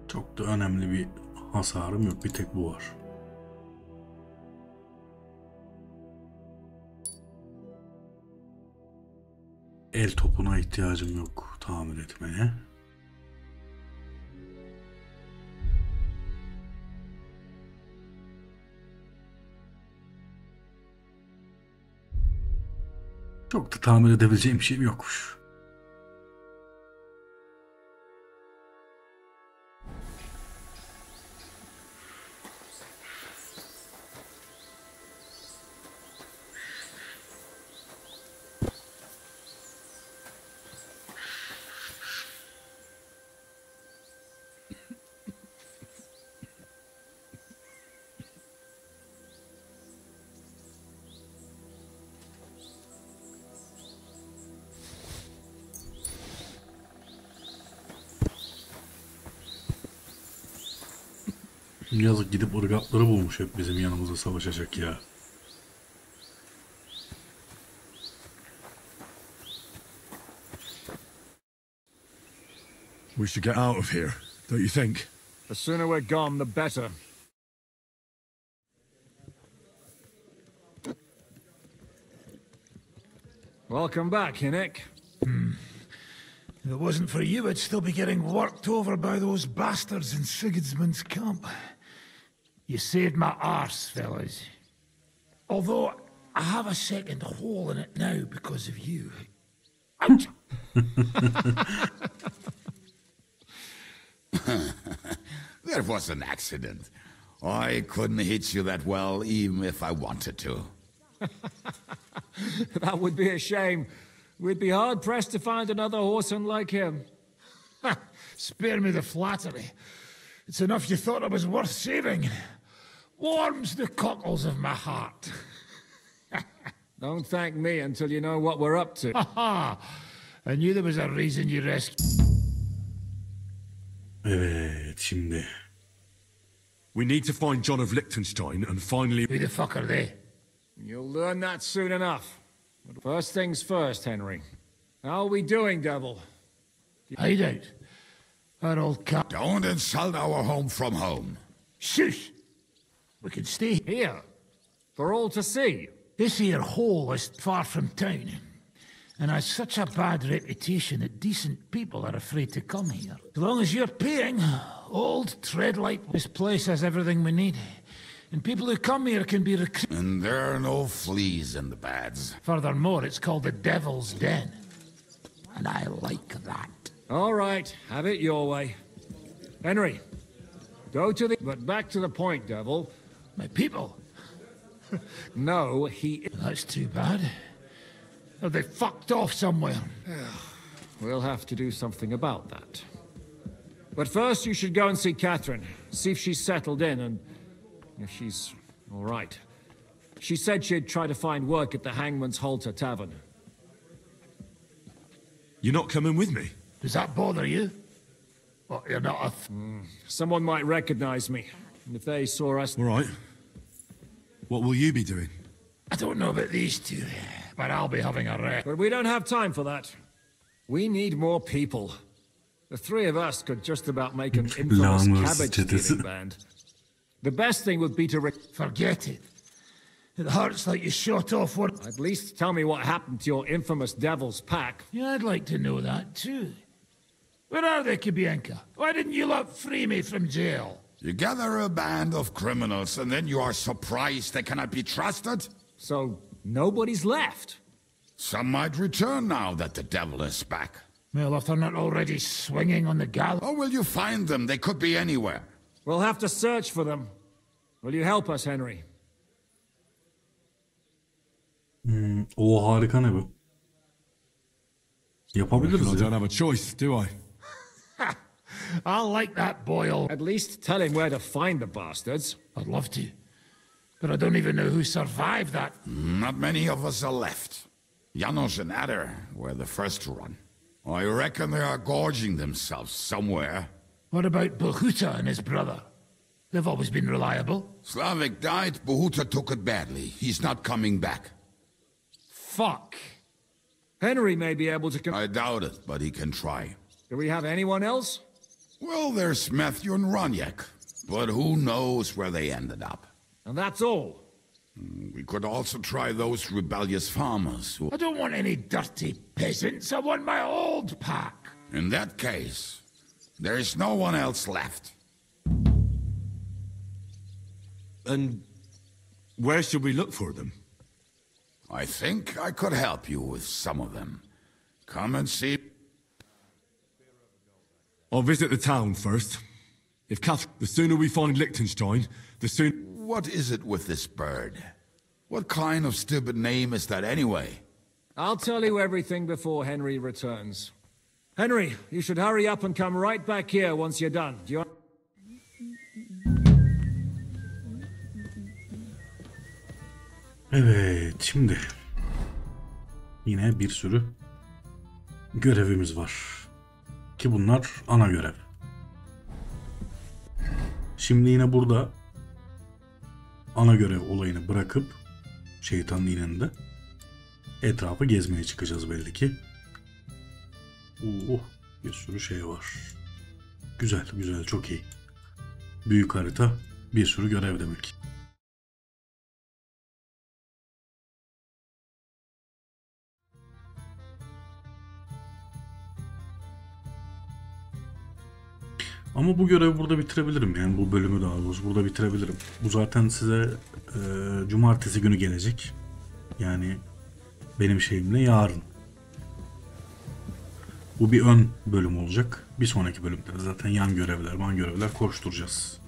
Çok da önemli bir hasarım yok. Bir tek bu var. El topuna ihtiyacım yok tamir etmeye. Çok da tamir edebileceğim bir şeyim yokmuş. Yazık, gidip ırgatları bulmuş hep bizim yanımızda savaşacak ya. We should get out of here, don't you think? The sooner we're gone, the better. Welcome back, Hinnick. If it wasn't for you, I'd still be getting worked over by those bastards in Sigismund's camp. You saved my arse, fellas. Although, I have a second hole in it now because of you. Ouch! That was an accident. I couldn't hit you that well, even if I wanted to. That would be a shame. We'd be hard-pressed to find another horseman like him. Spare me the flattery. It's enough you thought I was worth saving. Warms the cockles of my heart. Don't thank me until you know what we're up to. Ha! I knew there was a reason you rescued. Evet, şimdi. We need to find John of Liechtenstein and finally... Who the fuck are they? You'll learn that soon enough. But first things first, Henry. How are we doing, Devil? Hideout. Our old cat. Don't insult our home from home. Shush! We can stay here. For all to see. This here hole is far from town. And has such a bad reputation that decent people are afraid to come here. As long as you're paying, old Treadlight, this place has everything we need. And people who come here can be recruited. And there are no fleas in the beds. Furthermore, it's called the Devil's Den. And I like that. All right, have it your way. Henry, go to the... But back to the point, Devil. My people? No, he... That's too bad. Have they fucked off somewhere? We'll have to do something about that. But first you should go and see Catherine. See if she's settled in and if she's all right. She said she'd try to find work at the Hangman's Halter Tavern. You're not coming with me? Does that bother you? Well, you're not a... Someone might recognize me. And if they saw us... All right. What will you be doing? I don't know about these two, but I'll be having a rest. But we don't have time for that. We need more people. The three of us could just about make an infamous cabbage-stealing band. The best thing would be to... Forget it. It hurts like you shot off one... At least tell me what happened to your infamous Devil's Pack. Yeah, I'd like to know that, too. Where are they, Kibienka? Why didn't you lot free me from jail? You gather a band of criminals and then you are surprised they cannot be trusted? So, nobody's left? Some might return now that the devil is back. Well, if they're not already swinging on the gallows... How will you find them? They could be anywhere. We'll have to search for them. Will you help us, Henry? O harika ne bu? Yapabiliriz. I don't have a choice, do I? I'll like that boil. At least tell him where to find the bastards. I'd love to. But I don't even know who survived that. Not many of us are left. Janos and Adder were the first to run. I reckon they are gorging themselves somewhere. What about Bohuta and his brother? They've always been reliable. Slavik died, Bohuta took it badly. He's not coming back. Fuck. Henry may be able to... I doubt it, but he can try. Do we have anyone else? Well, there's Matthew and Roniak, but who knows where they ended up. And that's all. We could also try those rebellious farmers who... I don't want any dirty peasants. I want my old pack. In that case, there is no one else left. And where should we look for them? I think I could help you with some of them. Come and see... I'll visit the town first. If the sooner we find Liechtenstein, the sooner... What is it with this bird? What kind of stupid name is that anyway? I'll tell you everything before Henry returns. Henry, you should hurry up and come right back here once you're done. Do you... Evet, şimdi yine bir sürü görevimiz var. Ki bunlar ana görev. Şimdi yine burada ana görev olayını bırakıp şeytanın ininde etrafı gezmeye çıkacağız belli ki. Bir sürü şey var. Güzel, güzel, çok iyi. Büyük harita, bir sürü görev demek. Ama bu görevi burada bitirebilirim, yani bu bölümü daha doğrusu burada bitirebilirim. Bu zaten size cumartesi günü gelecek. Yani benim şeyimle yarın. Bu bir ön bölüm olacak. Bir sonraki bölümde zaten yan görevler koşturacağız.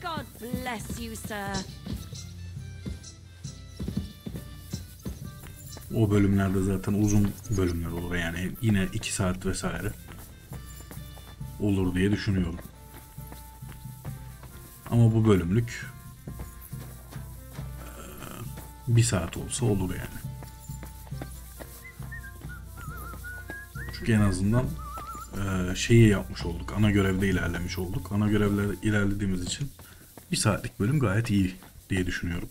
God bless you, sir. O bölümlerde zaten uzun bölümler olur, yani yine 2 saat vesaire olur diye düşünüyorum. Ama bu bölümlük 1 saat olsa olur yani. Çünkü en azından şeyi yapmış olduk. Ana görevde ilerlemiş olduk. Ana görevlerde ilerlediğimiz için 1 saatlik bölüm gayet iyi diye düşünüyorum.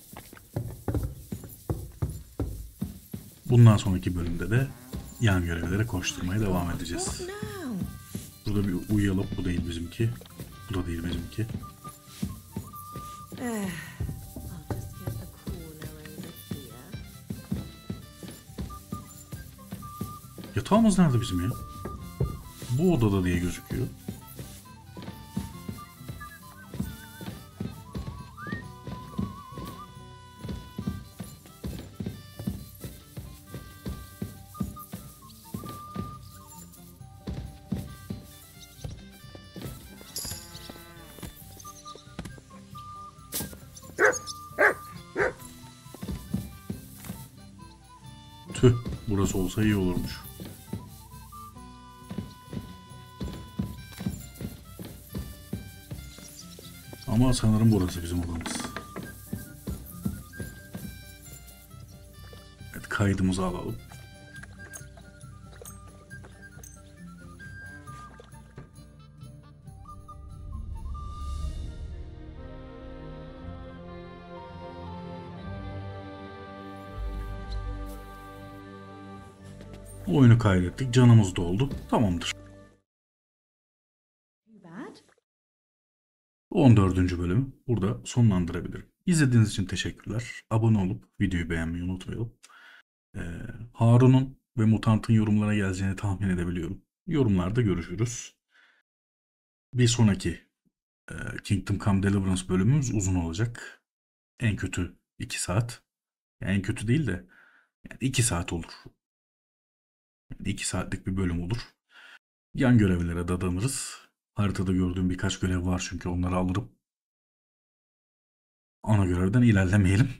Bundan sonraki bölümde de yan görevlere koşturmaya devam edeceğiz. Burada bir uyuyalım. Bu değil bizimki. Bu da değil bizimki. Yatağımız nerede bizim ya? Bu odada diye gözüküyor. Tüh, burası olsa iyi olurmuş. Ama sanırım burası bizim odamız. Evet, kaydımızı alalım. Oyunu kaydettik. Canımız doldu. Tamamdır. 14. bölümü burada sonlandırabilirim. İzlediğiniz için teşekkürler. Abone olup videoyu beğenmeyi unutmayalım. Harun'un ve Mutant'ın yorumlara geleceğini tahmin edebiliyorum. Yorumlarda görüşürüz. Bir sonraki Kingdom Come Deliverance bölümümüz uzun olacak. En kötü 2 saat. Yani en kötü değil de yani 2 saat olur. Yani 2 saatlik bir bölüm olur. Yan görevlere dadanırız. Haritada gördüğüm birkaç görev var çünkü onları alırım. Ana görevden ilerlemeyelim.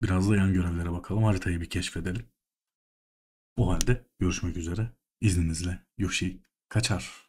Biraz da yan görevlere bakalım. Haritayı bir keşfedelim. O halde görüşmek üzere. İzninizle Yoshi kaçar.